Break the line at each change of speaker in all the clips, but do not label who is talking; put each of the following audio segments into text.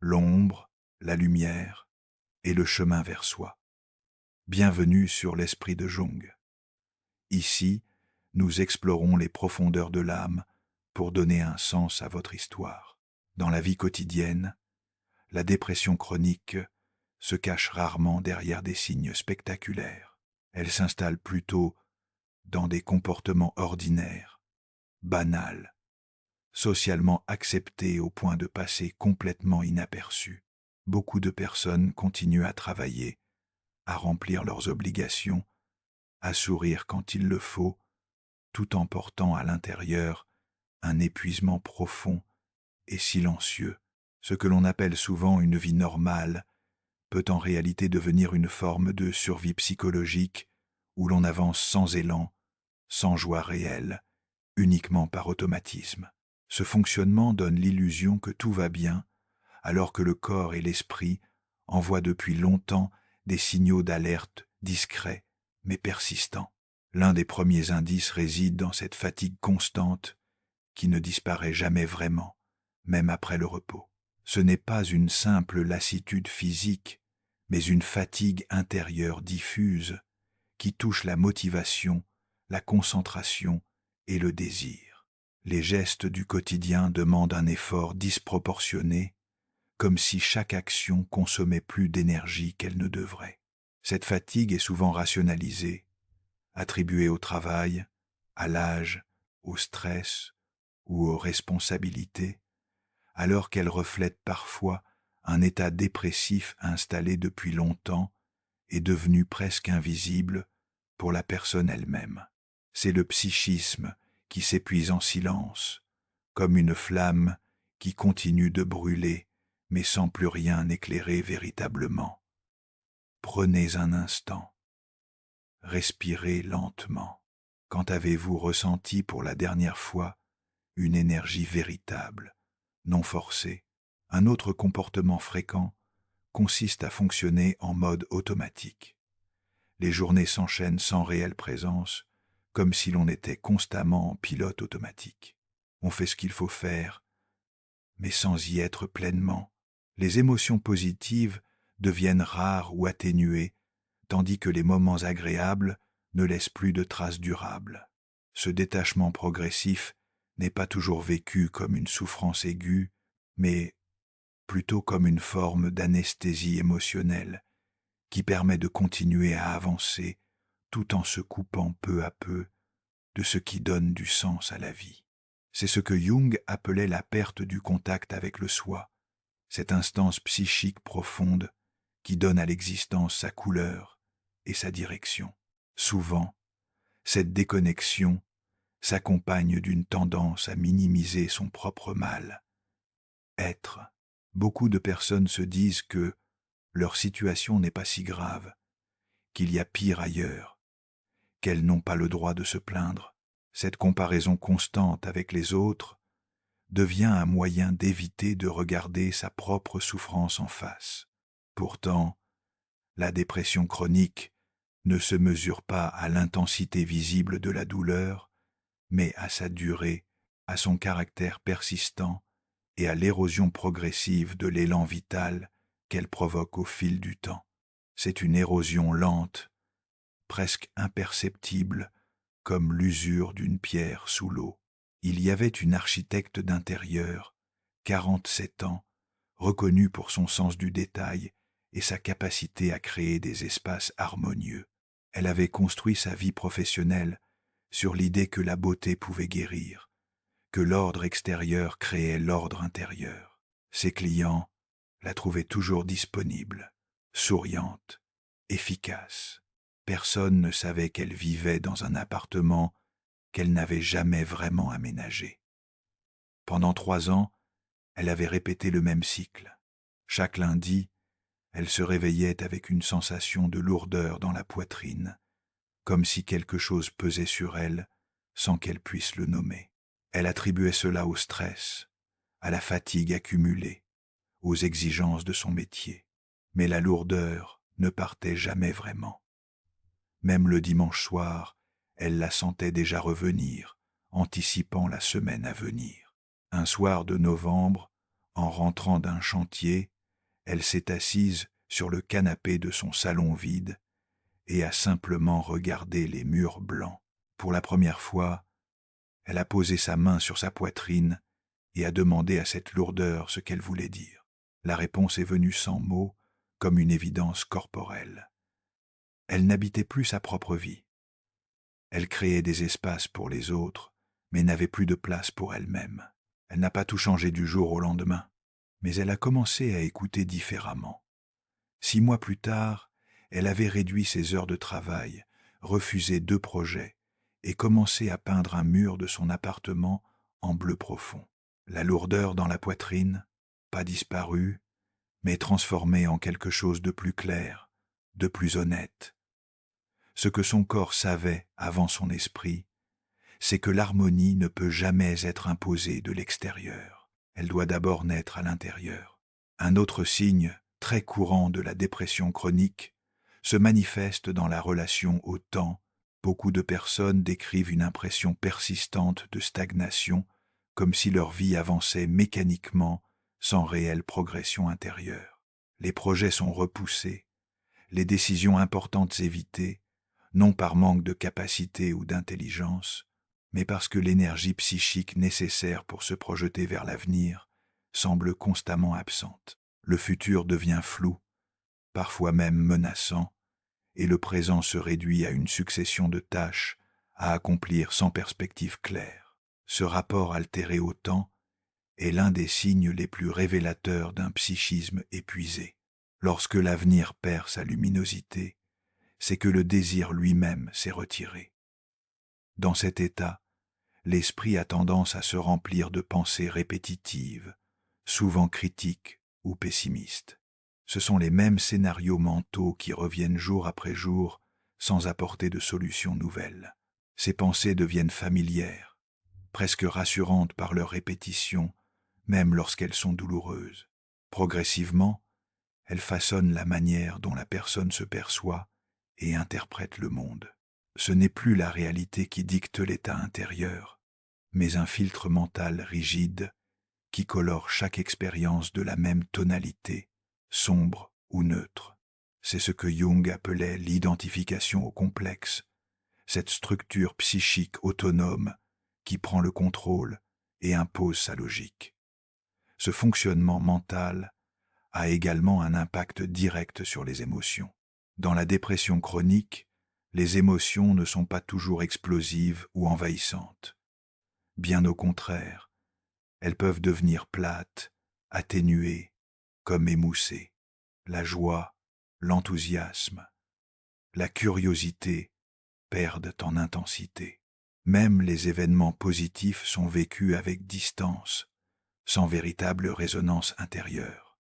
l'ombre, la lumière et le chemin vers soi. Bienvenue sur l'Esprit de Jung. Ici, nous explorons les profondeurs de l'âme pour donner un sens à votre histoire. Dans la vie quotidienne, la dépression chronique se cache rarement derrière des signes spectaculaires. Elle s'installe plutôt dans des comportements ordinaires, banals, socialement acceptés au point de passer complètement inaperçus. Beaucoup de personnes continuent à travailler, à remplir leurs obligations, à sourire quand il le faut, tout en portant à l'intérieur un épuisement profond et silencieux. Ce que l'on appelle souvent une vie normale peut en réalité devenir une forme de survie psychologique où l'on avance sans élan, sans joie réelle, uniquement par automatisme. Ce fonctionnement donne l'illusion que tout va bien, alors que le corps et l'esprit envoient depuis longtemps des signaux d'alerte discrets mais persistants. L'un des premiers indices réside dans cette fatigue constante qui ne disparaît jamais vraiment, même après le repos. Ce n'est pas une simple lassitude physique, mais une fatigue intérieure diffuse qui touche la motivation, la concentration et le désir. Les gestes du quotidien demandent un effort disproportionné, comme si chaque action consommait plus d'énergie qu'elle ne devrait. Cette fatigue est souvent rationalisée, attribuée au travail, à l'âge, au stress ou aux responsabilités, alors qu'elle reflète parfois un état dépressif installé depuis longtemps et devenu presque invisible pour la personne elle-même. C'est le psychisme qui s'épuise en silence, comme une flamme qui continue de brûler, mais sans plus rien éclairer véritablement. Prenez un instant, respirez lentement. Quand avez-vous ressenti pour la dernière fois une énergie véritable, non forcée? Un autre comportement fréquent consiste à fonctionner en mode automatique. Les journées s'enchaînent sans réelle présence, comme si l'on était constamment en pilote automatique. On fait ce qu'il faut faire, mais sans y être pleinement. Les émotions positives deviennent rares ou atténuées, tandis que les moments agréables ne laissent plus de traces durables. Ce détachement progressif n'est pas toujours vécu comme une souffrance aiguë, mais plutôt comme une forme d'anesthésie émotionnelle qui permet de continuer à avancer tout en se coupant peu à peu de ce qui donne du sens à la vie. C'est ce que Jung appelait la perte du contact avec le soi, cette instance psychique profonde qui donne à l'existence sa couleur et sa direction. Souvent, cette déconnexion s'accompagne d'une tendance à minimiser son propre mal. Être. Beaucoup de personnes se disent que leur situation n'est pas si grave, qu'il y a pire ailleurs, qu'elles n'ont pas le droit de se plaindre. Cette comparaison constante avec les autres devient un moyen d'éviter de regarder sa propre souffrance en face. Pourtant, la dépression chronique ne se mesure pas à l'intensité visible de la douleur, mais à sa durée, à son caractère persistant et à l'érosion progressive de l'élan vital qu'elle provoque au fil du temps. C'est une érosion lente, presque imperceptible, comme l'usure d'une pierre sous l'eau. Il y avait une architecte d'intérieur, 47 ans, reconnue pour son sens du détail et sa capacité à créer des espaces harmonieux. Elle avait construit sa vie professionnelle sur l'idée que la beauté pouvait guérir, que l'ordre extérieur créait l'ordre intérieur. Ses clients la trouvaient toujours disponible, souriante, efficace. Personne ne savait qu'elle vivait dans un appartement qu'elle n'avait jamais vraiment aménagé. Pendant 3 ans, elle avait répété le même cycle. Chaque lundi, elle se réveillait avec une sensation de lourdeur dans la poitrine, comme si quelque chose pesait sur elle sans qu'elle puisse le nommer. Elle attribuait cela au stress, à la fatigue accumulée, aux exigences de son métier. Mais la lourdeur ne partait jamais vraiment. Même le dimanche soir, elle la sentait déjà revenir, anticipant la semaine à venir. Un soir de novembre, en rentrant d'un chantier, Elle s'est assise sur le canapé de son salon vide et a simplement regardé les murs blancs. Pour la première fois, elle a posé sa main sur sa poitrine et a demandé à cette lourdeur ce qu'elle voulait dire. La réponse est venue sans mots, comme une évidence corporelle. Elle n'habitait plus sa propre vie. Elle créait des espaces pour les autres, mais n'avait plus de place pour elle-même. Elle n'a pas tout changé du jour au lendemain, mais elle a commencé à écouter différemment. 6 mois plus tard, elle avait réduit ses heures de travail, refusé 2 projets et commencé à peindre un mur de son appartement en bleu profond. La lourdeur dans la poitrine, pas disparue, mais transformée en quelque chose de plus clair, de plus honnête. Ce que son corps savait avant son esprit, c'est que l'harmonie ne peut jamais être imposée de l'extérieur. Elle doit d'abord naître à l'intérieur. Un autre signe très courant de la dépression chronique se manifeste dans la relation au temps. Beaucoup de personnes décrivent une impression persistante de stagnation, comme si leur vie avançait mécaniquement, sans réelle progression intérieure. Les projets sont repoussés, les décisions importantes évitées, non par manque de capacité ou d'intelligence, mais parce que l'énergie psychique nécessaire pour se projeter vers l'avenir semble constamment absente. Le futur devient flou, parfois même menaçant, et le présent se réduit à une succession de tâches à accomplir sans perspective claire. Ce rapport altéré au temps est l'un des signes les plus révélateurs d'un psychisme épuisé. Lorsque l'avenir perd sa luminosité, c'est que le désir lui-même s'est retiré. Dans cet état, l'esprit a tendance à se remplir de pensées répétitives, souvent critiques ou pessimistes. Ce sont les mêmes scénarios mentaux qui reviennent jour après jour sans apporter de solution nouvelle. Ces pensées deviennent familières, presque rassurantes par leur répétition, même lorsqu'elles sont douloureuses. Progressivement, elles façonnent la manière dont la personne se perçoit et interprète le monde. Ce n'est plus la réalité qui dicte l'état intérieur, mais un filtre mental rigide qui colore chaque expérience de la même tonalité, sombre ou neutre. C'est ce que Jung appelait l'identification au complexe, cette structure psychique autonome qui prend le contrôle et impose sa logique. Ce fonctionnement mental a également un impact direct sur les émotions. Dans la dépression chronique, les émotions ne sont pas toujours explosives ou envahissantes. Bien au contraire, elles peuvent devenir plates, atténuées, comme émoussées. La joie, l'enthousiasme, la curiosité perdent en intensité. Même les événements positifs sont vécus avec distance, sans véritable résonance intérieure.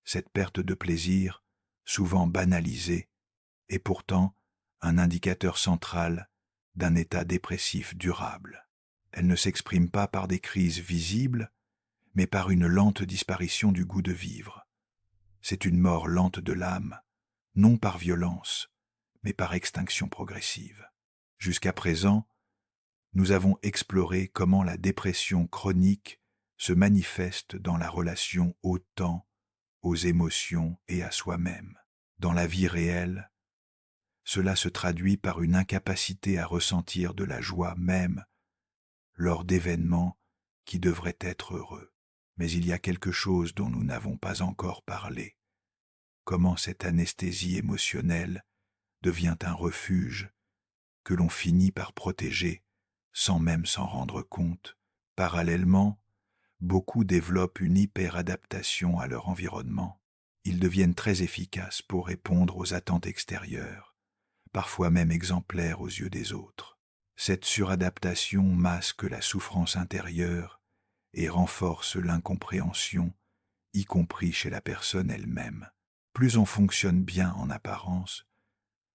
Cette perte de plaisir, souvent banalisée, est pourtant un indicateur central d'un état dépressif durable. Elle ne s'exprime pas par des crises visibles, mais par une lente disparition du goût de vivre. C'est une mort lente de l'âme, non par violence, mais par extinction progressive. Jusqu'à présent, nous avons exploré comment la dépression chronique se manifeste dans la relation au temps, aux émotions et à soi-même. Dans la vie réelle, cela se traduit par une incapacité à ressentir de la joie même lors d'événements qui devraient être heureux. Mais il y a quelque chose dont nous n'avons pas encore parlé. Comment cette anesthésie émotionnelle devient un refuge que l'on finit par protéger sans même s'en rendre compte. Parallèlement, beaucoup développent une hyperadaptation à leur environnement. Ils deviennent très efficaces pour répondre aux attentes extérieures, parfois même exemplaires aux yeux des autres. Cette suradaptation masque la souffrance intérieure et renforce l'incompréhension, y compris chez la personne elle-même. Plus on fonctionne bien en apparence,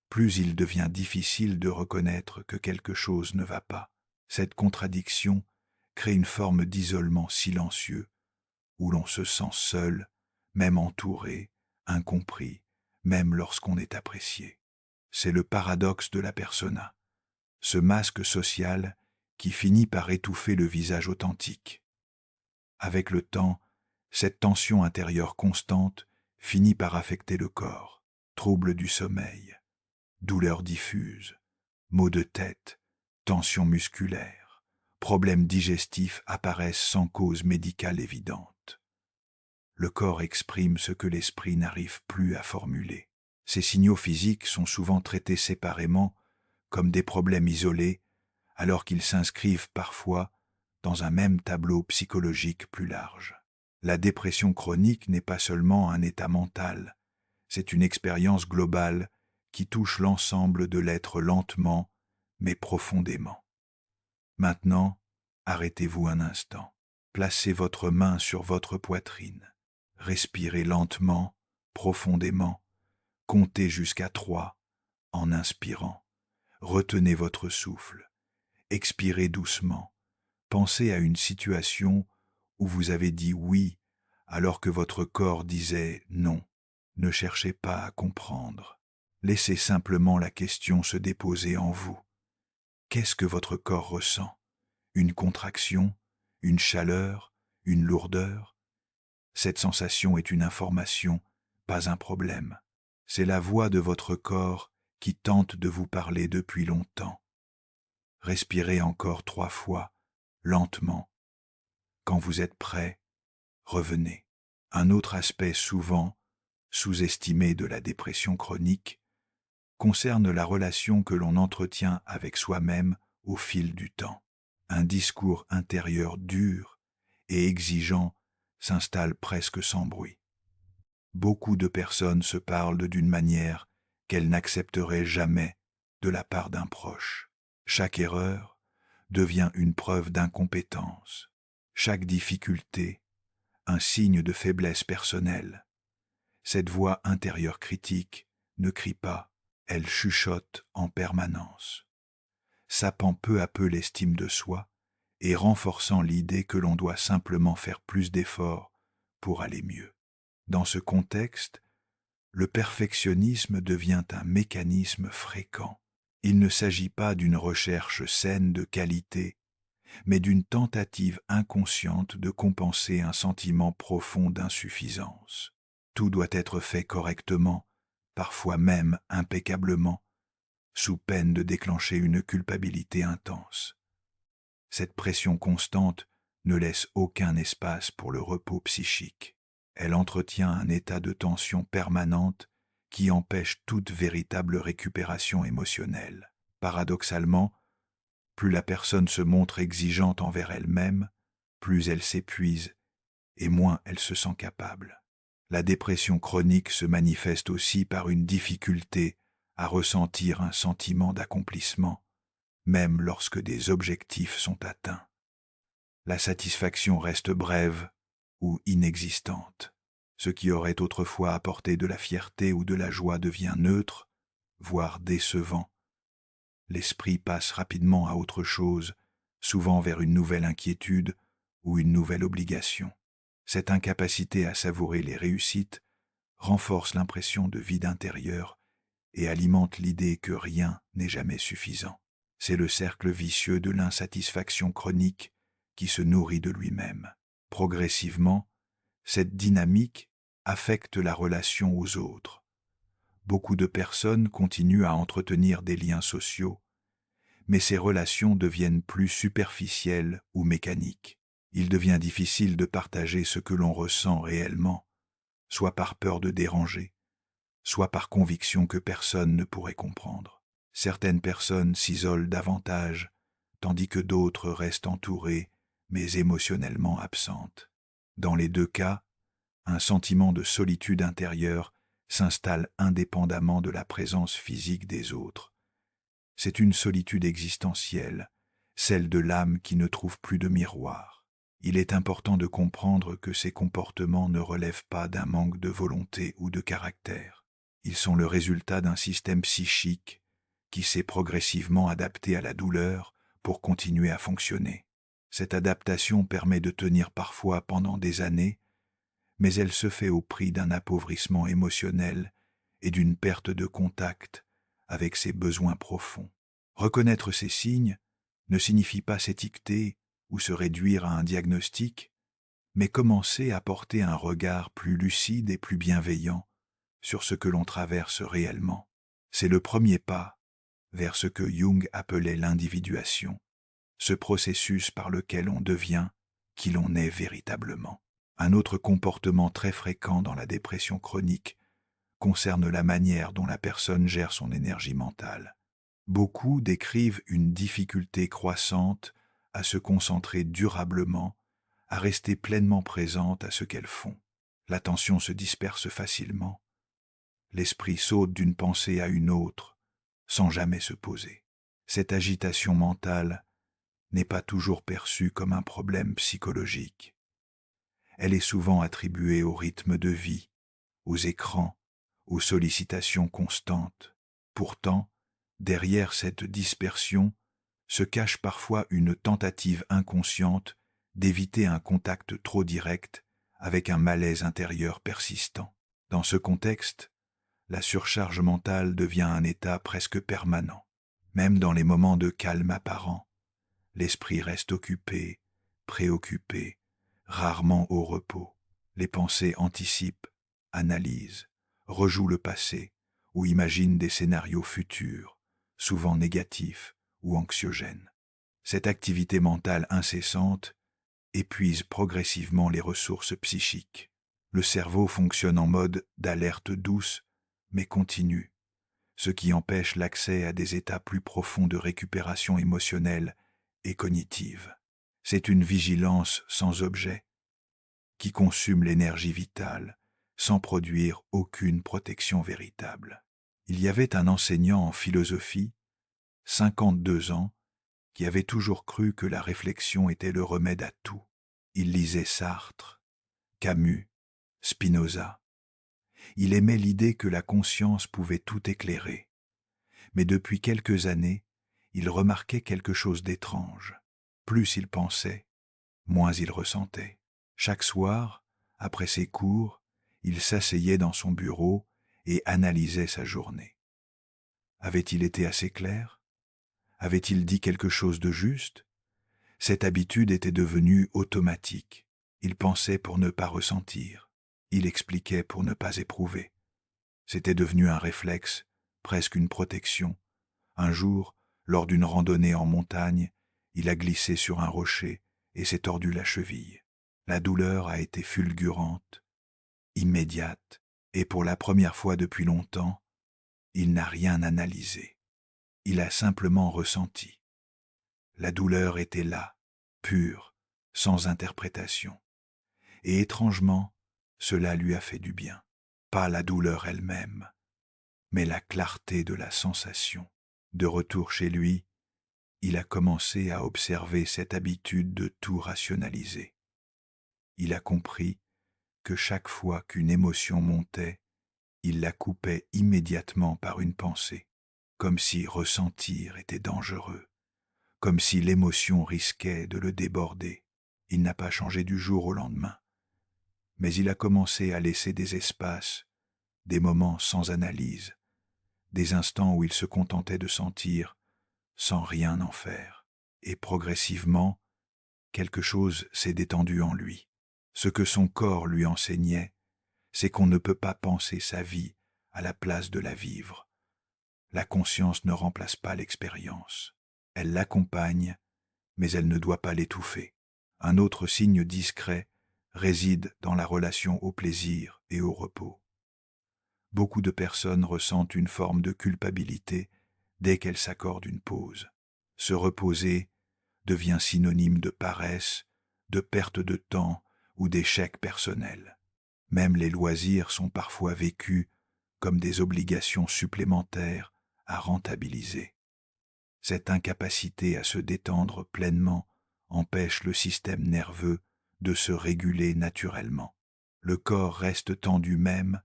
plus il devient difficile de reconnaître que quelque chose ne va pas. Cette contradiction crée une forme d'isolement silencieux, où l'on se sent seul, même entouré, incompris, même lorsqu'on est apprécié. C'est le paradoxe de la persona, ce masque social qui finit par étouffer le visage authentique. Avec le temps, cette tension intérieure constante finit par affecter le corps. Troubles du sommeil, douleurs diffuses, maux de tête, tensions musculaires, problèmes digestifs apparaissent sans cause médicale évidente. Le corps exprime ce que l'esprit n'arrive plus à formuler. Ces signaux physiques sont souvent traités séparément comme des problèmes isolés, alors qu'ils s'inscrivent parfois dans un même tableau psychologique plus large. La dépression chronique n'est pas seulement un état mental, c'est une expérience globale qui touche l'ensemble de l'être lentement, mais profondément. Maintenant, arrêtez-vous un instant. Placez votre main sur votre poitrine. Respirez lentement, profondément. Comptez jusqu'à 3 en inspirant. Retenez votre souffle. Expirez doucement. Pensez à une situation où vous avez dit oui alors que votre corps disait non. Ne cherchez pas à comprendre. Laissez simplement la question se déposer en vous. Qu'est-ce que votre corps ressent? Une contraction, une chaleur, une lourdeur? Cette sensation est une information, pas un problème. C'est la voix de votre corps qui tente de vous parler depuis longtemps. Respirez encore 3 fois, lentement. Quand vous êtes prêt, revenez. Un autre aspect souvent sous-estimé de la dépression chronique concerne la relation que l'on entretient avec soi-même au fil du temps. Un discours intérieur dur et exigeant s'installe presque sans bruit. Beaucoup de personnes se parlent d'une manière qu'elles n'accepteraient jamais de la part d'un proche. Chaque erreur devient une preuve d'incompétence. Chaque difficulté, un signe de faiblesse personnelle. Cette voix intérieure critique ne crie pas, elle chuchote en permanence, sapant peu à peu l'estime de soi et renforçant l'idée que l'on doit simplement faire plus d'efforts pour aller mieux. Dans ce contexte, le perfectionnisme devient un mécanisme fréquent. Il ne s'agit pas d'une recherche saine de qualité, mais d'une tentative inconsciente de compenser un sentiment profond d'insuffisance. Tout doit être fait correctement, parfois même impeccablement, sous peine de déclencher une culpabilité intense. Cette pression constante ne laisse aucun espace pour le repos psychique. Elle entretient un état de tension permanente qui empêche toute véritable récupération émotionnelle. Paradoxalement, plus la personne se montre exigeante envers elle-même, plus elle s'épuise et moins elle se sent capable. La dépression chronique se manifeste aussi par une difficulté à ressentir un sentiment d'accomplissement, même lorsque des objectifs sont atteints. La satisfaction reste brève ou inexistante. Ce qui aurait autrefois apporté de la fierté ou de la joie devient neutre, voire décevant. L'esprit passe rapidement à autre chose, souvent vers une nouvelle inquiétude ou une nouvelle obligation. Cette incapacité à savourer les réussites renforce l'impression de vide intérieur et alimente l'idée que rien n'est jamais suffisant. C'est le cercle vicieux de l'insatisfaction chronique qui se nourrit de lui-même. Progressivement, cette dynamique affecte la relation aux autres. Beaucoup de personnes continuent à entretenir des liens sociaux, mais ces relations deviennent plus superficielles ou mécaniques. Il devient difficile de partager ce que l'on ressent réellement, soit par peur de déranger, soit par conviction que personne ne pourrait comprendre. Certaines personnes s'isolent davantage, tandis que d'autres restent entourées, mais émotionnellement absentes. Dans les deux cas, un sentiment de solitude intérieure s'installe indépendamment de la présence physique des autres. C'est une solitude existentielle, celle de l'âme qui ne trouve plus de miroir. Il est important de comprendre que ces comportements ne relèvent pas d'un manque de volonté ou de caractère. Ils sont le résultat d'un système psychique qui s'est progressivement adapté à la douleur pour continuer à fonctionner. Cette adaptation permet de tenir parfois pendant des années, mais elle se fait au prix d'un appauvrissement émotionnel et d'une perte de contact avec ses besoins profonds. Reconnaître ces signes ne signifie pas s'étiqueter ou se réduire à un diagnostic, mais commencer à porter un regard plus lucide et plus bienveillant sur ce que l'on traverse réellement. C'est le premier pas vers ce que Jung appelait l'individuation, ce processus par lequel on devient qui l'on est véritablement. Un autre comportement très fréquent dans la dépression chronique concerne la manière dont la personne gère son énergie mentale. Beaucoup décrivent une difficulté croissante à se concentrer durablement, à rester pleinement présente à ce qu'elles font. L'attention se disperse facilement. L'esprit saute d'une pensée à une autre, sans jamais se poser. Cette agitation mentale n'est pas toujours perçue comme un problème psychologique. Elle est souvent attribuée au rythme de vie, aux écrans, aux sollicitations constantes. Pourtant, derrière cette dispersion se cache parfois une tentative inconsciente d'éviter un contact trop direct avec un malaise intérieur persistant. Dans ce contexte, la surcharge mentale devient un état presque permanent. Même dans les moments de calme apparent, l'esprit reste occupé, préoccupé, rarement au repos. Les pensées anticipent, analysent, rejouent le passé ou imaginent des scénarios futurs, souvent négatifs ou anxiogènes. Cette activité mentale incessante épuise progressivement les ressources psychiques. Le cerveau fonctionne en mode d'alerte douce mais continue, ce qui empêche l'accès à des états plus profonds de récupération émotionnelle et cognitive. C'est une vigilance sans objet qui consume l'énergie vitale sans produire aucune protection véritable. Il y avait un enseignant en philosophie, 52 ans, qui avait toujours cru que la réflexion était le remède à tout. Il lisait Sartre, Camus, Spinoza. Il aimait l'idée que la conscience pouvait tout éclairer. Mais depuis quelques années, il remarquait quelque chose d'étrange. Plus il pensait, moins il ressentait. Chaque soir, après ses cours, il s'asseyait dans son bureau et analysait sa journée. Avait-il été assez clair? Avait-il dit quelque chose de juste? Cette habitude était devenue automatique. Il pensait pour ne pas ressentir. Il expliquait pour ne pas éprouver. C'était devenu un réflexe, presque une protection. Un jour, lors d'une randonnée en montagne, il a glissé sur un rocher et s'est tordu la cheville. La douleur a été fulgurante, immédiate, et pour la première fois depuis longtemps, il n'a rien analysé. Il a simplement ressenti. La douleur était là, pure, sans interprétation. Et étrangement, cela lui a fait du bien. Pas la douleur elle-même, mais la clarté de la sensation. De retour chez lui, il a commencé à observer cette habitude de tout rationaliser. Il a compris que chaque fois qu'une émotion montait, il la coupait immédiatement par une pensée, comme si ressentir était dangereux, comme si l'émotion risquait de le déborder. Il n'a pas changé du jour au lendemain, mais il a commencé à laisser des espaces, des moments sans analyse, des instants où il se contentait de sentir sans rien en faire. Et progressivement, quelque chose s'est détendu en lui. Ce que son corps lui enseignait, c'est qu'on ne peut pas penser sa vie à la place de la vivre. La conscience ne remplace pas l'expérience. Elle l'accompagne, mais elle ne doit pas l'étouffer. Un autre signe discret réside dans la relation au plaisir et au repos. Beaucoup de personnes ressentent une forme de culpabilité dès qu'elles s'accordent une pause. Se reposer devient synonyme de paresse, de perte de temps ou d'échec personnel. Même les loisirs sont parfois vécus comme des obligations supplémentaires à rentabiliser. Cette incapacité à se détendre pleinement empêche le système nerveux de se réguler naturellement. Le corps reste tendu même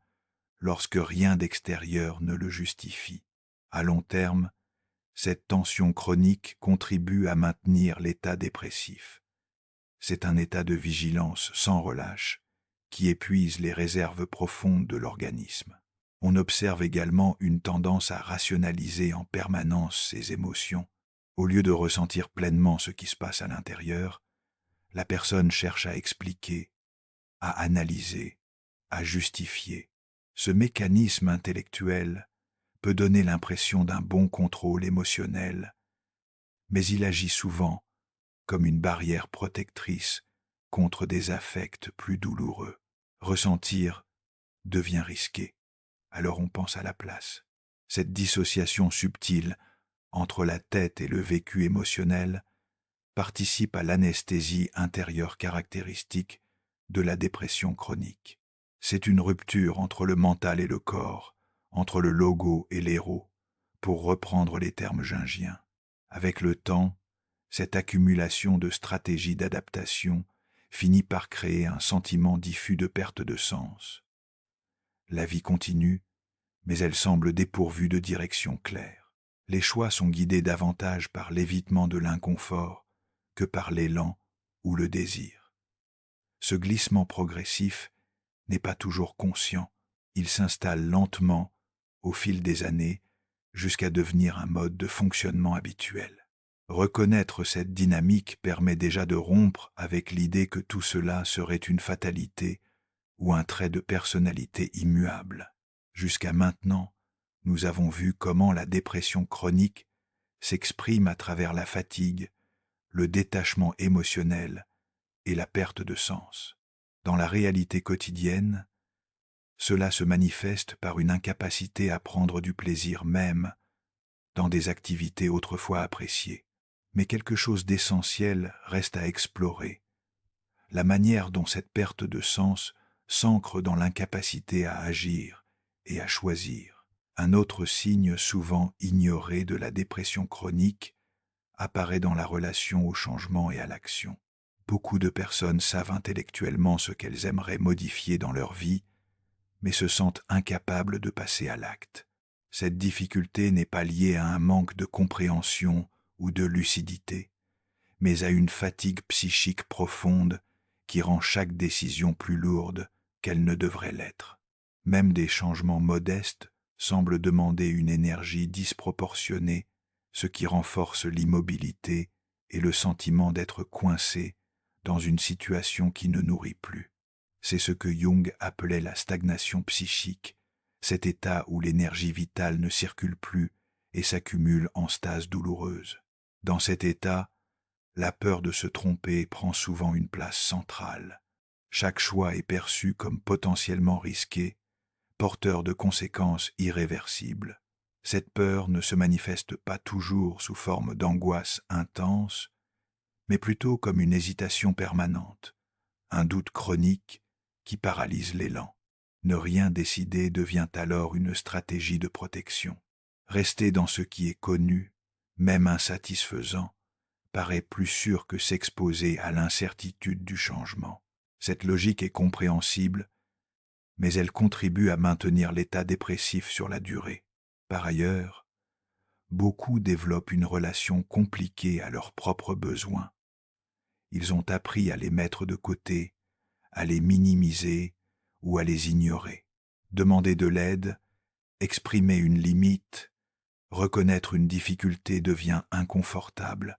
lorsque rien d'extérieur ne le justifie. À long terme, cette tension chronique contribue à maintenir l'état dépressif. C'est un état de vigilance sans relâche qui épuise les réserves profondes de l'organisme. On observe également une tendance à rationaliser en permanence ses émotions. Au lieu de ressentir pleinement ce qui se passe à l'intérieur, la personne cherche à expliquer, à analyser, à justifier. Ce mécanisme intellectuel peut donner l'impression d'un bon contrôle émotionnel, mais il agit souvent comme une barrière protectrice contre des affects plus douloureux. Ressentir devient risqué, alors on pense à la place. Cette dissociation subtile entre la tête et le vécu émotionnel participe à l'anesthésie intérieure caractéristique de la dépression chronique. C'est une rupture entre le mental et le corps, entre le logo et l'héros, pour reprendre les termes jungiens. Avec le temps, cette accumulation de stratégies d'adaptation finit par créer un sentiment diffus de perte de sens. La vie continue, mais elle semble dépourvue de direction claire. Les choix sont guidés davantage par l'évitement de l'inconfort que par l'élan ou le désir. Ce glissement progressif n'est pas toujours conscient, il s'installe lentement au fil des années jusqu'à devenir un mode de fonctionnement habituel. Reconnaître cette dynamique permet déjà de rompre avec l'idée que tout cela serait une fatalité ou un trait de personnalité immuable. Jusqu'à maintenant, nous avons vu comment la dépression chronique s'exprime à travers la fatigue, le détachement émotionnel et la perte de sens. Dans la réalité quotidienne, cela se manifeste par une incapacité à prendre du plaisir même dans des activités autrefois appréciées. Mais quelque chose d'essentiel reste à explorer. La manière dont cette perte de sens s'ancre dans l'incapacité à agir et à choisir. Un autre signe souvent ignoré de la dépression chronique apparaît dans la relation au changement et à l'action. Beaucoup de personnes savent intellectuellement ce qu'elles aimeraient modifier dans leur vie, mais se sentent incapables de passer à l'acte. Cette difficulté n'est pas liée à un manque de compréhension ou de lucidité, mais à une fatigue psychique profonde qui rend chaque décision plus lourde qu'elle ne devrait l'être. Même des changements modestes semblent demander une énergie disproportionnée, ce qui renforce l'immobilité et le sentiment d'être coincé dans une situation qui ne nourrit plus. C'est ce que Jung appelait la stagnation psychique, cet état où l'énergie vitale ne circule plus et s'accumule en stase douloureuse. Dans cet état, la peur de se tromper prend souvent une place centrale. Chaque choix est perçu comme potentiellement risqué, porteur de conséquences irréversibles. Cette peur ne se manifeste pas toujours sous forme d'angoisse intense, mais plutôt comme une hésitation permanente, un doute chronique qui paralyse l'élan. Ne rien décider devient alors une stratégie de protection. Rester dans ce qui est connu, même insatisfaisant, paraît plus sûr que s'exposer à l'incertitude du changement. Cette logique est compréhensible, mais elle contribue à maintenir l'état dépressif sur la durée. Par ailleurs, beaucoup développent une relation compliquée à leurs propres besoins. Ils ont appris à les mettre de côté, à les minimiser ou à les ignorer. Demander de l'aide, exprimer une limite, reconnaître une difficulté devient inconfortable,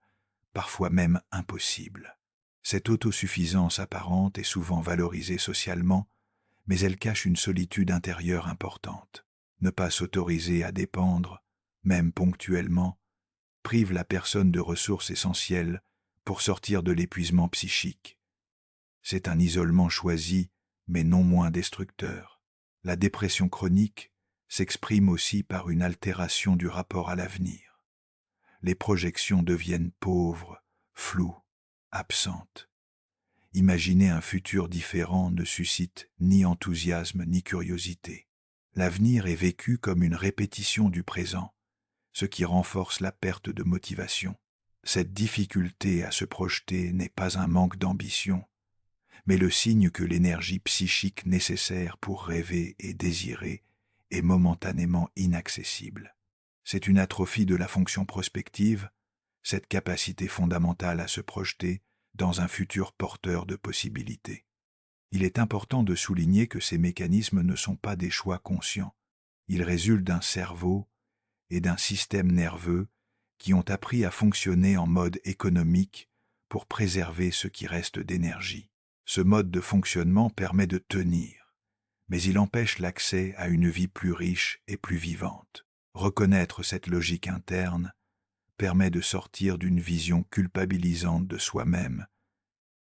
parfois même impossible. Cette autosuffisance apparente est souvent valorisée socialement, mais elle cache une solitude intérieure importante. Ne pas s'autoriser à dépendre, même ponctuellement, prive la personne de ressources essentielles pour sortir de l'épuisement psychique. C'est un isolement choisi, mais non moins destructeur. La dépression chronique s'exprime aussi par une altération du rapport à l'avenir. Les projections deviennent pauvres, floues, absentes. Imaginer un futur différent ne suscite ni enthousiasme ni curiosité. L'avenir est vécu comme une répétition du présent, ce qui renforce la perte de motivation. Cette difficulté à se projeter n'est pas un manque d'ambition, mais le signe que l'énergie psychique nécessaire pour rêver et désirer est momentanément inaccessible. C'est une atrophie de la fonction prospective, cette capacité fondamentale à se projeter dans un futur porteur de possibilités. Il est important de souligner que ces mécanismes ne sont pas des choix conscients. Ils résultent d'un cerveau et d'un système nerveux qui ont appris à fonctionner en mode économique pour préserver ce qui reste d'énergie. Ce mode de fonctionnement permet de tenir, mais il empêche l'accès à une vie plus riche et plus vivante. Reconnaître cette logique interne permet de sortir d'une vision culpabilisante de soi-même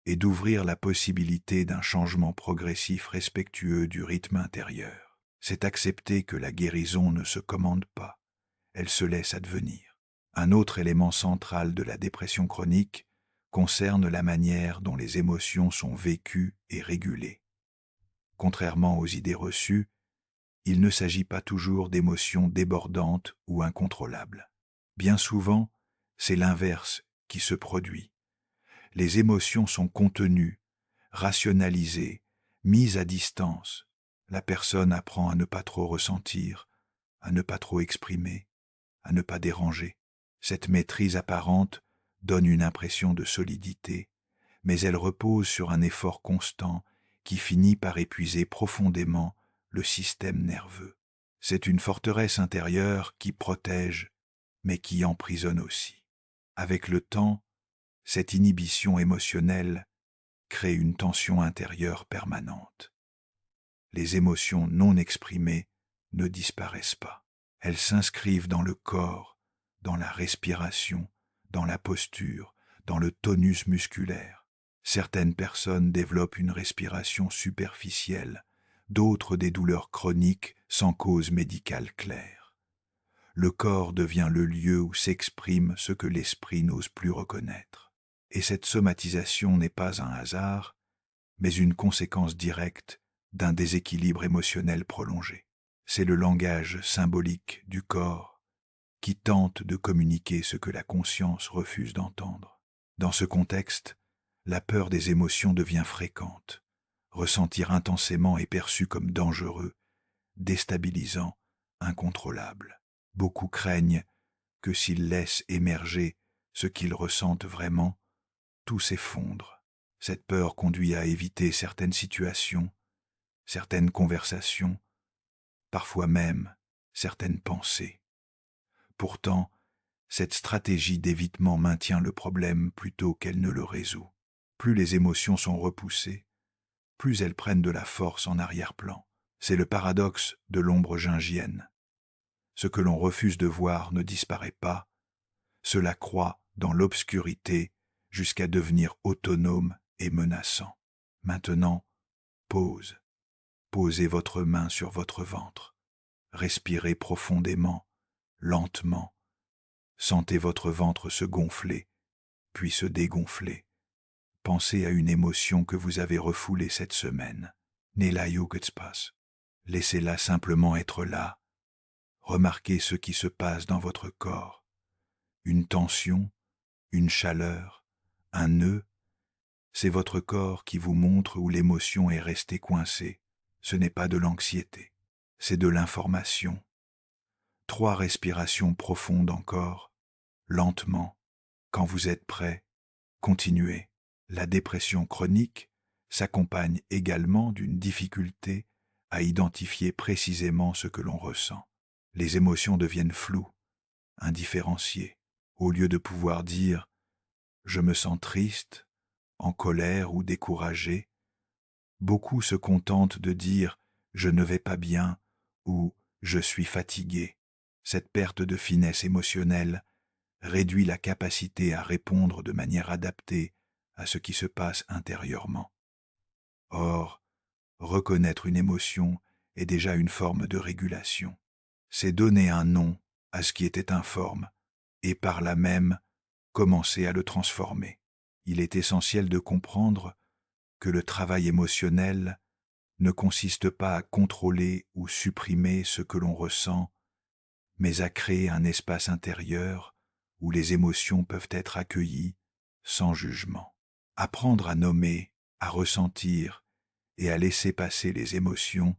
et d'ouvrir la possibilité d'un changement progressif respectueux du rythme intérieur. C'est accepter que la guérison ne se commande pas, elle se laisse advenir. Un autre élément central de la dépression chronique concerne la manière dont les émotions sont vécues et régulées. Contrairement aux idées reçues, il ne s'agit pas toujours d'émotions débordantes ou incontrôlables. Bien souvent, c'est l'inverse qui se produit. Les émotions sont contenues, rationalisées, mises à distance. La personne apprend à ne pas trop ressentir, à ne pas trop exprimer, à ne pas déranger. Cette maîtrise apparente donne une impression de solidité, mais elle repose sur un effort constant qui finit par épuiser profondément le système nerveux. C'est une forteresse intérieure qui protège, mais qui emprisonne aussi. Avec le temps, cette inhibition émotionnelle crée une tension intérieure permanente. Les émotions non exprimées ne disparaissent pas. Elles s'inscrivent dans le corps, dans la respiration, dans la posture, dans le tonus musculaire. Certaines personnes développent une respiration superficielle, d'autres des douleurs chroniques sans cause médicale claire. Le corps devient le lieu où s'exprime ce que l'esprit n'ose plus reconnaître. Et cette somatisation n'est pas un hasard, mais une conséquence directe d'un déséquilibre émotionnel prolongé. C'est le langage symbolique du corps qui tente de communiquer ce que la conscience refuse d'entendre. Dans ce contexte, la peur des émotions devient fréquente. Ressentir intensément est perçu comme dangereux, déstabilisant, incontrôlable. Beaucoup craignent que s'ils laissent émerger ce qu'ils ressentent vraiment, tout s'effondre. Cette peur conduit à éviter certaines situations, certaines conversations, parfois même certaines pensées. Pourtant, cette stratégie d'évitement maintient le problème plutôt qu'elle ne le résout. Plus les émotions sont repoussées, plus elles prennent de la force en arrière-plan. C'est le paradoxe de l'ombre gingienne. Ce que l'on refuse de voir ne disparaît pas, cela croît dans l'obscurité jusqu'à devenir autonome et menaçant. Maintenant, pause. Posez votre main sur votre ventre. Respirez profondément, lentement. Sentez votre ventre se gonfler, puis se dégonfler. Pensez à une émotion que vous avez refoulée cette semaine. Nelayugetspas. Laissez-la simplement être là. Remarquez ce qui se passe dans votre corps. Une tension, une chaleur, un nœud. C'est votre corps qui vous montre où l'émotion est restée coincée. Ce n'est pas de l'anxiété, c'est de l'information. 3 respirations profondes encore, lentement. Quand vous êtes prêt, continuez. La dépression chronique s'accompagne également d'une difficulté à identifier précisément ce que l'on ressent. Les émotions deviennent floues, indifférenciées. Au lieu de pouvoir dire « je me sens triste », en colère ou découragé, beaucoup se contentent de dire « je ne vais pas bien » ou « je suis fatigué ». Cette perte de finesse émotionnelle réduit la capacité à répondre de manière adaptée à ce qui se passe intérieurement. Or, reconnaître une émotion est déjà une forme de régulation. C'est donner un nom à ce qui était informe et par là même commencer à le transformer. Il est essentiel de comprendre que le travail émotionnel ne consiste pas à contrôler ou supprimer ce que l'on ressent, mais à créer un espace intérieur où les émotions peuvent être accueillies sans jugement. Apprendre à nommer, à ressentir et à laisser passer les émotions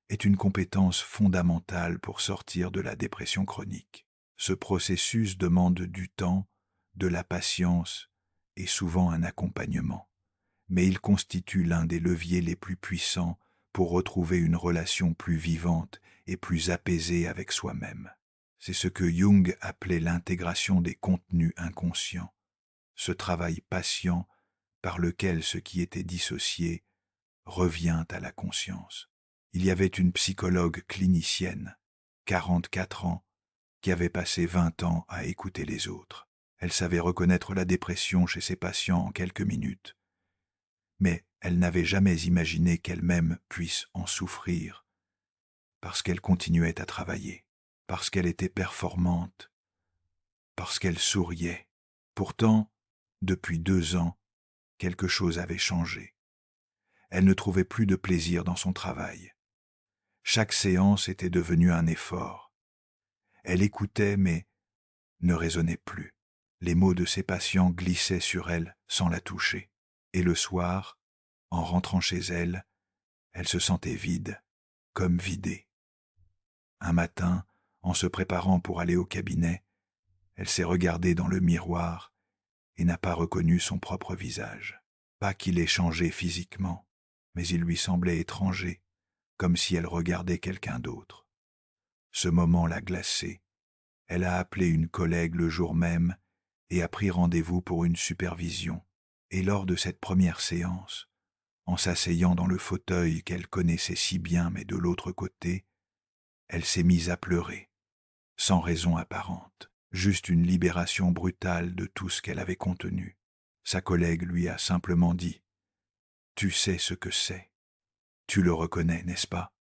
est une compétence fondamentale pour sortir de la dépression chronique. Ce processus demande du temps, de la patience et souvent un accompagnement. Mais il constitue l'un des leviers les plus puissants pour retrouver une relation plus vivante et plus apaisée avec soi-même. C'est ce que Jung appelait l'intégration des contenus inconscients. Ce travail patient par lequel ce qui était dissocié revient à la conscience. Il y avait une psychologue clinicienne, 44 ans, qui avait passé 20 ans à écouter les autres. Elle savait reconnaître la dépression chez ses patients en quelques minutes. Mais elle n'avait jamais imaginé qu'elle-même puisse en souffrir, parce qu'elle continuait à travailler, parce qu'elle était performante, parce qu'elle souriait. Pourtant, depuis 2 ans, quelque chose avait changé. Elle ne trouvait plus de plaisir dans son travail. Chaque séance était devenue un effort. Elle écoutait, mais ne raisonnait plus. Les mots de ses patients glissaient sur elle sans la toucher. Et le soir, en rentrant chez elle, elle se sentait vide, comme vidée. Un matin, en se préparant pour aller au cabinet, elle s'est regardée dans le miroir et n'a pas reconnu son propre visage. Pas qu'il ait changé physiquement, mais il lui semblait étranger, comme si elle regardait quelqu'un d'autre. Ce moment l'a glacée. Elle a appelé une collègue le jour même et a pris rendez-vous pour une supervision. Et lors de cette première séance, en s'asseyant dans le fauteuil qu'elle connaissait si bien mais de l'autre côté, elle s'est mise à pleurer, sans raison apparente, juste une libération brutale de tout ce qu'elle avait contenu. Sa collègue lui a simplement dit « Tu sais ce que c'est. Tu le reconnais, n'est-ce pas ?»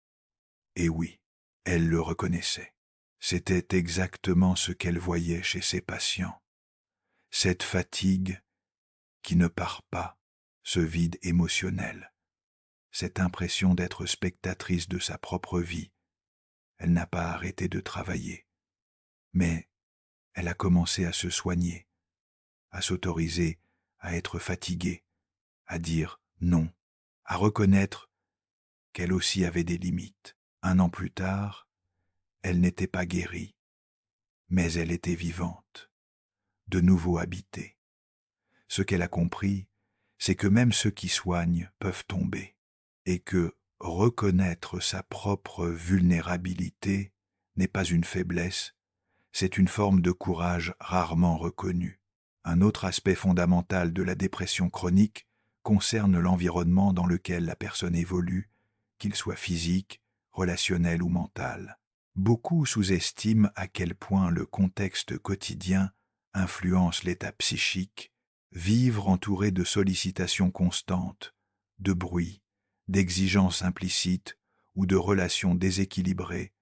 Et oui, elle le reconnaissait. C'était exactement ce qu'elle voyait chez ses patients. Cette fatigue qui ne part pas, ce vide émotionnel, cette impression d'être spectatrice de sa propre vie. Elle n'a pas arrêté de travailler, mais elle a commencé à se soigner, à s'autoriser à être fatiguée, à dire non, à reconnaître qu'elle aussi avait des limites. 1 an plus tard, elle n'était pas guérie, mais elle était vivante, de nouveau habitée. Ce qu'elle a compris, c'est que même ceux qui soignent peuvent tomber, et que reconnaître sa propre vulnérabilité n'est pas une faiblesse, c'est une forme de courage rarement reconnue. Un autre aspect fondamental de la dépression chronique concerne l'environnement dans lequel la personne évolue, qu'il soit physique, relationnel ou mental. Beaucoup sous-estiment à quel point le contexte quotidien influence l'état psychique. Vivre entouré de sollicitations constantes, de bruit, d'exigences implicites ou de relations déséquilibrées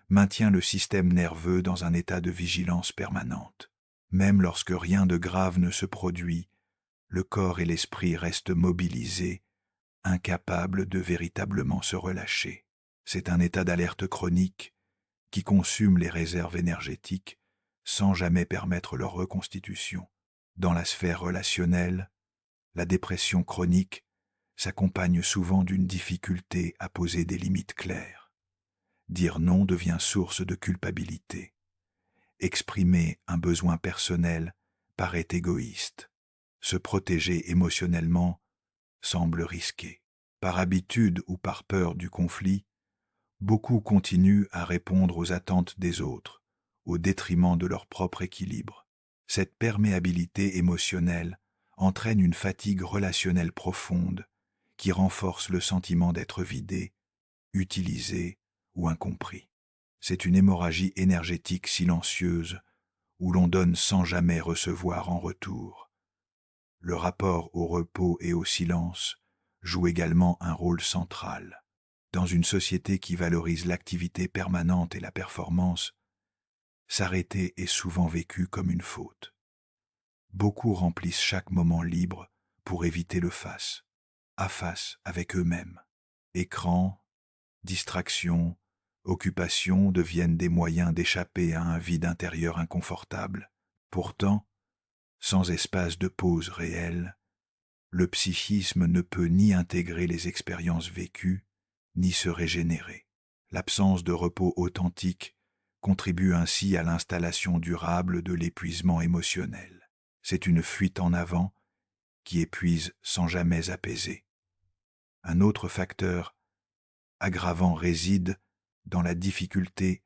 maintient le système nerveux dans un état de vigilance permanente. Même lorsque rien de grave ne se produit, le corps et l'esprit restent mobilisés, incapables de véritablement se relâcher. C'est un état d'alerte chronique qui consume les réserves énergétiques sans jamais permettre leur reconstitution. Dans la sphère relationnelle, la dépression chronique s'accompagne souvent d'une difficulté à poser des limites claires. Dire non devient source de culpabilité. Exprimer un besoin personnel paraît égoïste. Se protéger émotionnellement semble risqué. Par habitude ou par peur du conflit, beaucoup continuent à répondre aux attentes des autres, au détriment de leur propre équilibre. Cette perméabilité émotionnelle entraîne une fatigue relationnelle profonde qui renforce le sentiment d'être vidé, utilisé ou incompris. C'est une hémorragie énergétique silencieuse où l'on donne sans jamais recevoir en retour. Le rapport au repos et au silence joue également un rôle central. Dans une société qui valorise l'activité permanente et la performance, s'arrêter est souvent vécu comme une faute. Beaucoup remplissent chaque moment libre pour éviter le face à face avec eux-mêmes. Écran, distraction, occupation deviennent des moyens d'échapper à un vide intérieur inconfortable. Pourtant, sans espace de pause réel, le psychisme ne peut ni intégrer les expériences vécues, ni se régénérer. L'absence de repos authentique contribue ainsi à l'installation durable de l'épuisement émotionnel. C'est une fuite en avant qui épuise sans jamais apaiser. Un autre facteur aggravant réside dans la difficulté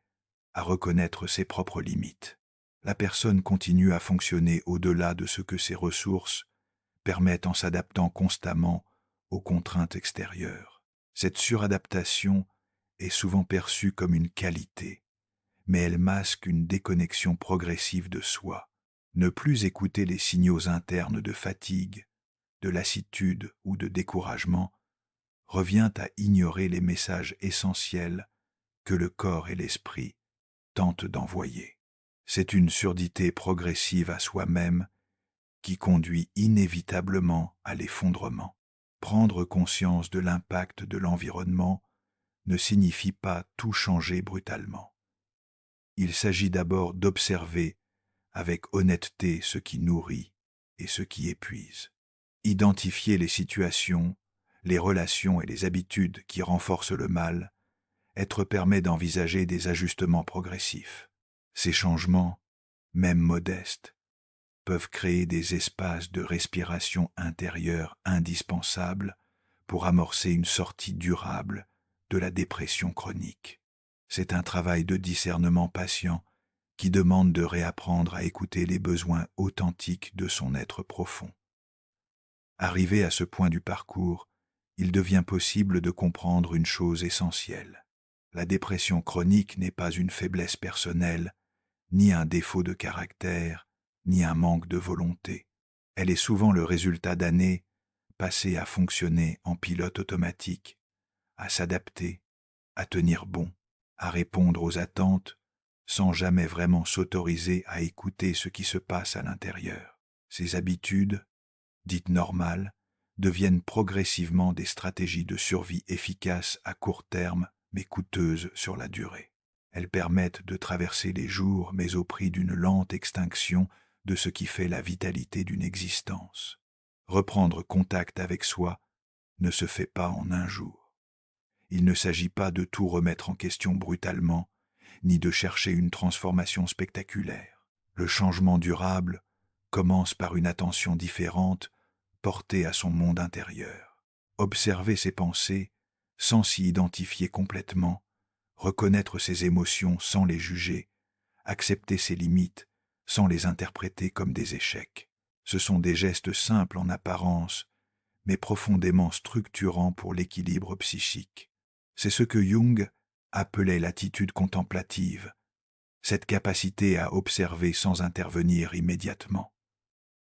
à reconnaître ses propres limites. La personne continue à fonctionner au-delà de ce que ses ressources permettent en s'adaptant constamment aux contraintes extérieures. Cette suradaptation est souvent perçue comme une qualité, mais elle masque une déconnexion progressive de soi. Ne plus écouter les signaux internes de fatigue, de lassitude ou de découragement revient à ignorer les messages essentiels que le corps et l'esprit tentent d'envoyer. C'est une surdité progressive à soi-même qui conduit inévitablement à l'effondrement. Prendre conscience de l'impact de l'environnement ne signifie pas tout changer brutalement. Il s'agit d'abord d'observer avec honnêteté ce qui nourrit et ce qui épuise. Identifier les situations, les relations et les habitudes qui renforcent le mal, permet d'envisager des ajustements progressifs. Ces changements, même modestes, peuvent créer des espaces de respiration intérieure indispensables pour amorcer une sortie durable de la dépression chronique. C'est un travail de discernement patient qui demande de réapprendre à écouter les besoins authentiques de son être profond. Arrivé à ce point du parcours, il devient possible de comprendre une chose essentielle. La dépression chronique n'est pas une faiblesse personnelle, ni un défaut de caractère, ni un manque de volonté. Elle est souvent le résultat d'années passées à fonctionner en pilote automatique, à s'adapter, à tenir bon, à répondre aux attentes, sans jamais vraiment s'autoriser à écouter ce qui se passe à l'intérieur. Ces habitudes, dites normales, deviennent progressivement des stratégies de survie efficaces à court terme, mais coûteuses sur la durée. Elles permettent de traverser les jours, mais au prix d'une lente extinction de ce qui fait la vitalité d'une existence. Reprendre contact avec soi ne se fait pas en un jour. Il ne s'agit pas de tout remettre en question brutalement, ni de chercher une transformation spectaculaire. Le changement durable commence par une attention différente portée à son monde intérieur. Observer ses pensées sans s'y identifier complètement, reconnaître ses émotions sans les juger, accepter ses limites sans les interpréter comme des échecs. Ce sont des gestes simples en apparence, mais profondément structurants pour l'équilibre psychique. C'est ce que Jung appelait l'attitude contemplative, cette capacité à observer sans intervenir immédiatement.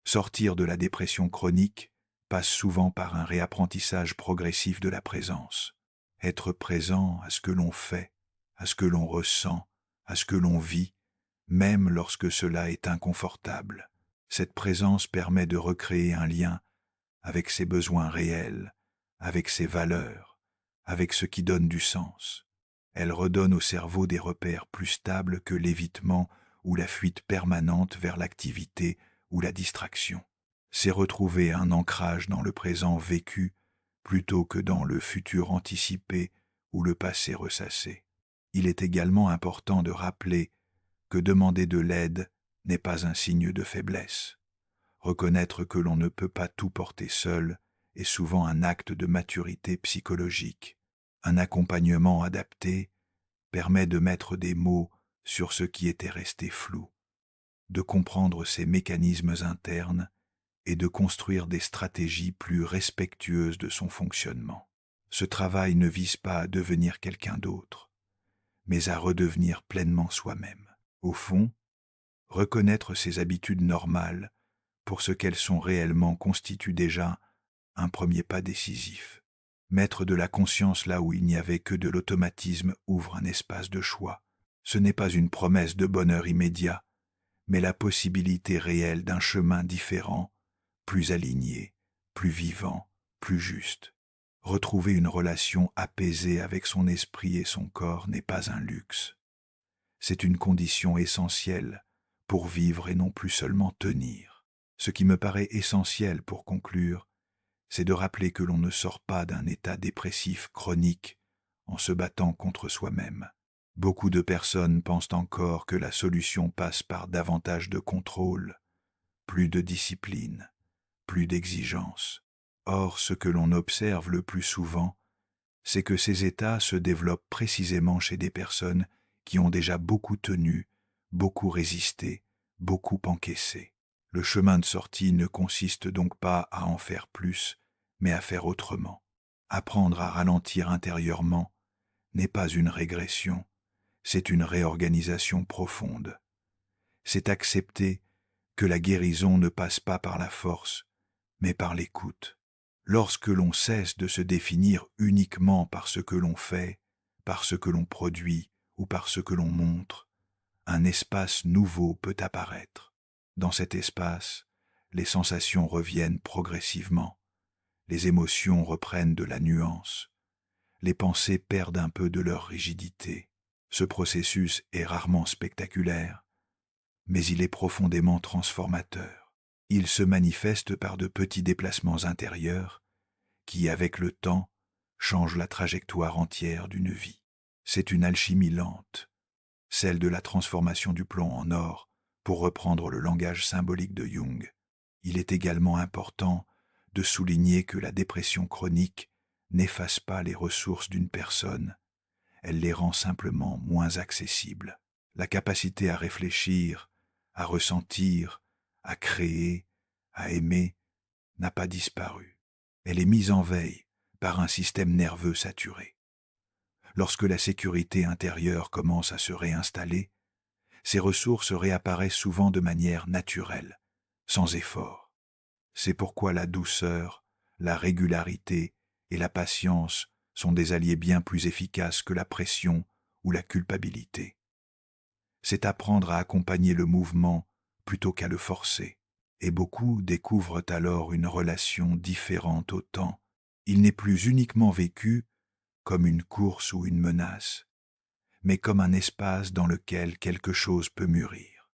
Sortir de la dépression chronique passe souvent par un réapprentissage progressif de la présence. Être présent à ce que l'on fait, à ce que l'on ressent, à ce que l'on vit, même lorsque cela est inconfortable. Cette présence permet de recréer un lien avec ses besoins réels, avec ses valeurs, avec ce qui donne du sens. Elle redonne au cerveau des repères plus stables que l'évitement ou la fuite permanente vers l'activité ou la distraction. C'est retrouver un ancrage dans le présent vécu plutôt que dans le futur anticipé ou le passé ressassé. Il est également important de rappeler que demander de l'aide n'est pas un signe de faiblesse. Reconnaître que l'on ne peut pas tout porter seul est souvent un acte de maturité psychologique. Un accompagnement adapté permet de mettre des mots sur ce qui était resté flou, de comprendre ses mécanismes internes et de construire des stratégies plus respectueuses de son fonctionnement. Ce travail ne vise pas à devenir quelqu'un d'autre, mais à redevenir pleinement soi-même. Au fond, reconnaître ses habitudes normales pour ce qu'elles sont réellement constitue déjà un premier pas décisif. Mettre de la conscience là où il n'y avait que de l'automatisme ouvre un espace de choix. Ce n'est pas une promesse de bonheur immédiat, mais la possibilité réelle d'un chemin différent, plus aligné, plus vivant, plus juste. Retrouver une relation apaisée avec son esprit et son corps n'est pas un luxe. C'est une condition essentielle pour vivre et non plus seulement tenir. Ce qui me paraît essentiel pour conclure, c'est de rappeler que l'on ne sort pas d'un état dépressif chronique en se battant contre soi-même. Beaucoup de personnes pensent encore que la solution passe par davantage de contrôle, plus de discipline, plus d'exigence. Or, ce que l'on observe le plus souvent, c'est que ces états se développent précisément chez des personnes qui ont déjà beaucoup tenu, beaucoup résisté, beaucoup encaissé. Le chemin de sortie ne consiste donc pas à en faire plus, mais à faire autrement. Apprendre à ralentir intérieurement n'est pas une régression, c'est une réorganisation profonde. C'est accepter que la guérison ne passe pas par la force, mais par l'écoute. Lorsque l'on cesse de se définir uniquement par ce que l'on fait, par ce que l'on produit ou par ce que l'on montre, un espace nouveau peut apparaître. Dans cet espace, les sensations reviennent progressivement, les émotions reprennent de la nuance, les pensées perdent un peu de leur rigidité. Ce processus est rarement spectaculaire, mais il est profondément transformateur. Il se manifeste par de petits déplacements intérieurs qui, avec le temps, changent la trajectoire entière d'une vie. C'est une alchimie lente, celle de la transformation du plomb en or, pour reprendre le langage symbolique de Jung. Il est également important de souligner que la dépression chronique n'efface pas les ressources d'une personne, elle les rend simplement moins accessibles. La capacité à réfléchir, à ressentir, à créer, à aimer, n'a pas disparu. Elle est mise en veille par un système nerveux saturé. Lorsque la sécurité intérieure commence à se réinstaller, ces ressources réapparaissent souvent de manière naturelle, sans effort. C'est pourquoi la douceur, la régularité et la patience sont des alliés bien plus efficaces que la pression ou la culpabilité. C'est apprendre à accompagner le mouvement plutôt qu'à le forcer. Et beaucoup découvrent alors une relation différente au temps. Il n'est plus uniquement vécu comme une course ou une menace, mais comme un espace dans lequel quelque chose peut mûrir.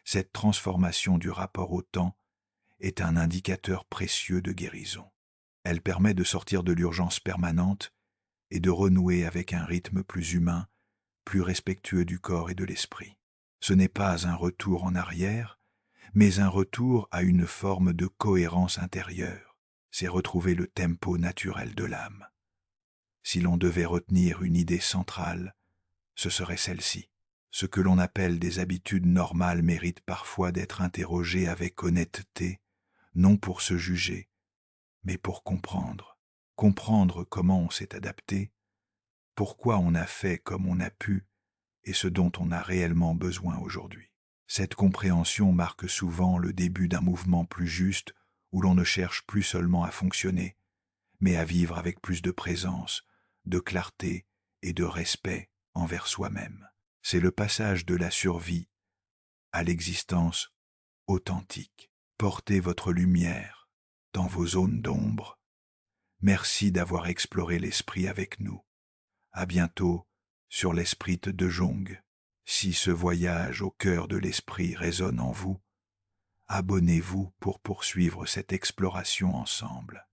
Cette transformation du rapport au temps est un indicateur précieux de guérison. Elle permet de sortir de l'urgence permanente et de renouer avec un rythme plus humain, plus respectueux du corps et de l'esprit. Ce n'est pas un retour en arrière, mais un retour à une forme de cohérence intérieure. C'est retrouver le tempo naturel de l'âme. Si l'on devait retenir une idée centrale, ce serait celle-ci. Ce que l'on appelle des habitudes normales mérite parfois d'être interrogé avec honnêteté, non pour se juger, mais pour comprendre. Comprendre comment on s'est adapté, pourquoi on a fait comme on a pu et ce dont on a réellement besoin aujourd'hui. Cette compréhension marque souvent le début d'un mouvement plus juste où l'on ne cherche plus seulement à fonctionner, mais à vivre avec plus de présence, de clarté et de respect envers soi-même. C'est le passage de la survie à l'existence authentique. Portez votre lumière dans vos zones d'ombre. Merci d'avoir exploré l'esprit avec nous. À bientôt sur l'Esprit de Jung. Si ce voyage au cœur de l'esprit résonne en vous, abonnez-vous pour poursuivre cette exploration ensemble.